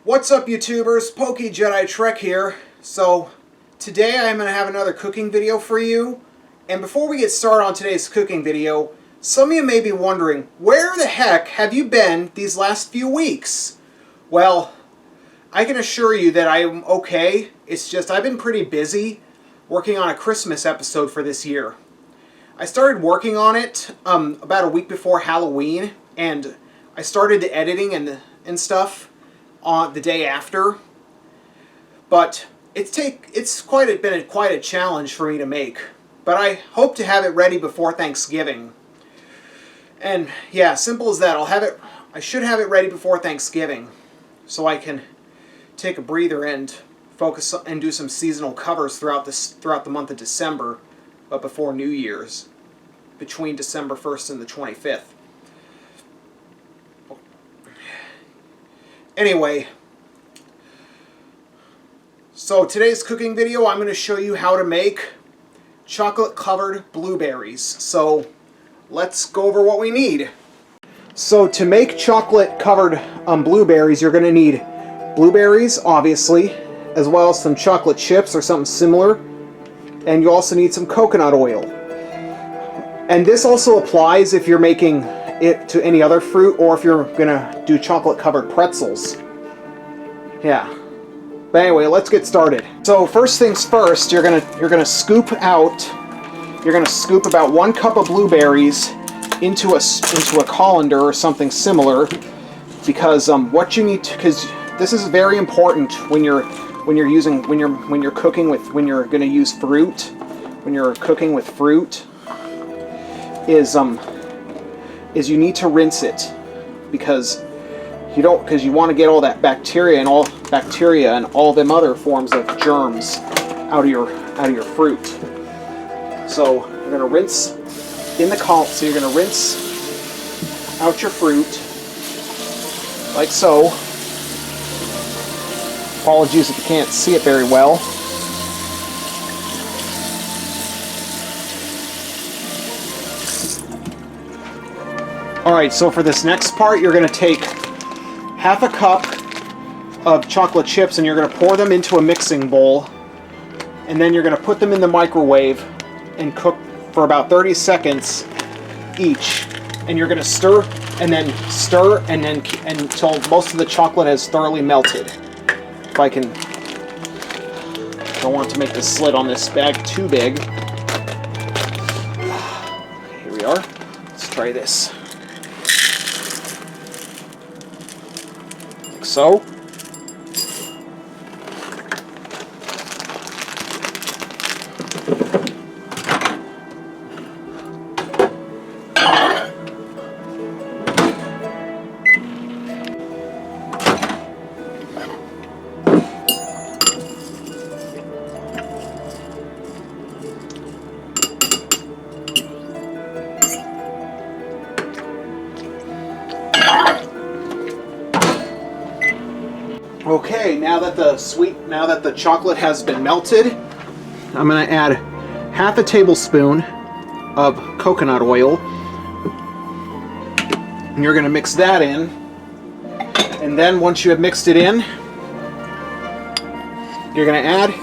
What's up, YouTubers? PokeJediTrek's here. So today I'm going to have another cooking video for you. And before we get started on today's cooking video, some of you may be wondering, where the heck have you been these last few weeks? Well, I can assure you that I'm okay. It's just I've been pretty busy working on a Christmas episode for this year. I started working on it about a week before Halloween, and I started the editing and stuff on the day after. But it's been quite a challenge for me to make. But I hope to have it ready before Thanksgiving. And yeah, simple as that. I should have it ready before Thanksgiving, so I can take a breather and focus and do some seasonal covers throughout the month of December, but before New Year's, between December 1st and the 25th. Anyway, so today's cooking video, I'm going to show you how to make chocolate-covered blueberries. So let's go over what we need. So to make chocolate-covered blueberries, you're going to need blueberries, obviously, as well as some chocolate chips or something similar. And you also need some coconut oil. And this also applies if you're making it to any other fruit, or if you're gonna do chocolate-covered pretzels. Yeah. But anyway, let's get started. So first things first, you're gonna scoop about 1 cup of blueberries into a colander or something similar, because what you need to, because this is very important when you're cooking with, when you're gonna use fruit, when you're cooking with fruit, is you need to rinse it, because you want to get all that bacteria and all them other forms of germs out of your fruit. So you're gonna rinse in the column. So you're gonna rinse out your fruit like so. Apologies if you can't see it very well. Alright, so for this next part, you're going to take half a cup of chocolate chips and you're going to pour them into a mixing bowl. And then you're going to put them in the microwave and cook for about 30 seconds each. And you're going to stir until most of the chocolate has thoroughly melted. If I don't want to make the slit on this bag too big. Here we are. Let's try this. Like so. Okay, now that the chocolate has been melted, I'm going to add half a tablespoon of coconut oil. And you're going to mix that in. And then once you have mixed it in, you're going to add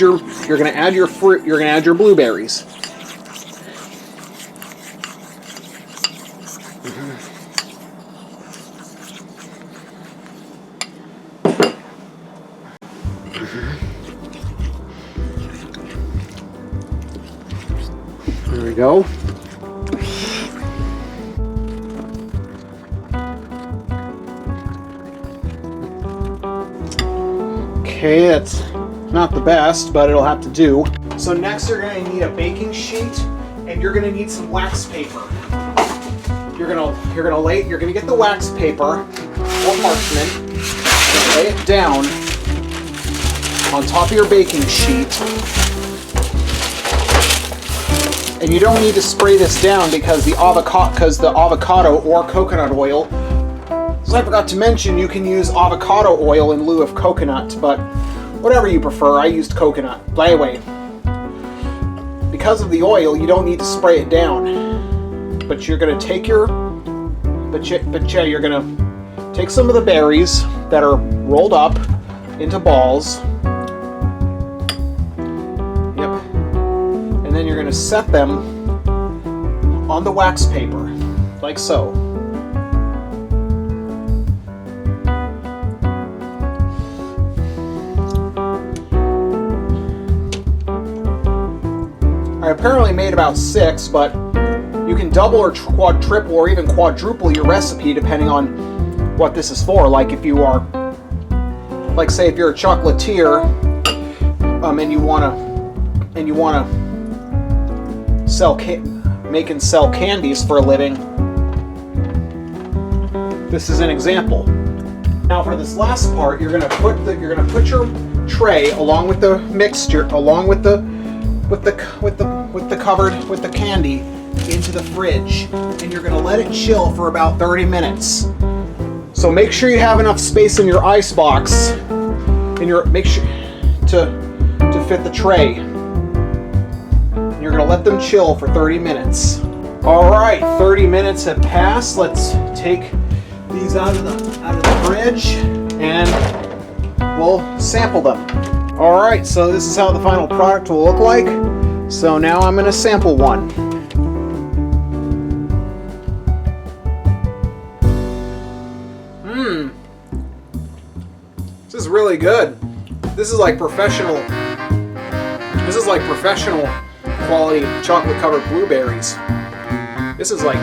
your fruit, you're going to add your blueberries. There we go. Okay, that's not the best, but it'll have to do. So next you're going to need a baking sheet, and you're going to need some wax paper. You're going to get the wax paper or parchment, and lay it down on top of your baking sheet. And you don't need to spray this down because the avocado or coconut oil. So I forgot to mention, you can use avocado oil in lieu of coconut, but whatever you prefer. I used coconut. But anyway, because of the oil, you don't need to spray it down. But you're gonna take your, you're gonna take some of the berries that are rolled up into balls. Yep. And then you're going to set them on the wax paper, like so. I apparently made about 6, but you can double or triple or even quadruple your recipe depending on what this is for. Like if you are, like say if you're a chocolatier, and you wanna sell make and sell candies for a living. This is an example. Now for this last part, you're gonna put your tray along with the mixture, along with the candy into the fridge, and you're gonna let it chill for about 30 minutes. So make sure you have enough space in your ice box, make sure to fit the tray. And you're gonna let them chill for 30 minutes. All right, 30 minutes have passed. Let's take these out of the fridge and we'll sample them. All right, so this is how the final product will look like. So now I'm gonna sample one. This is really good. This is like professional quality chocolate covered blueberries. This is like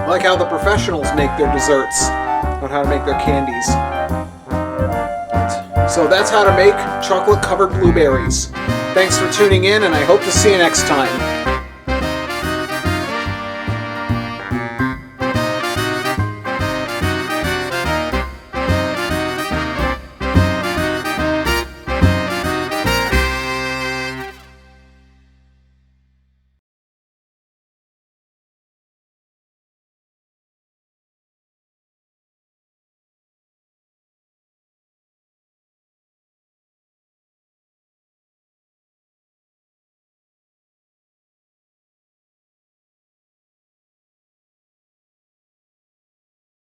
I like how the professionals make their desserts, on how to make their candies. So that's how to make chocolate covered blueberries. Thanks for tuning in, and I hope to see you next time.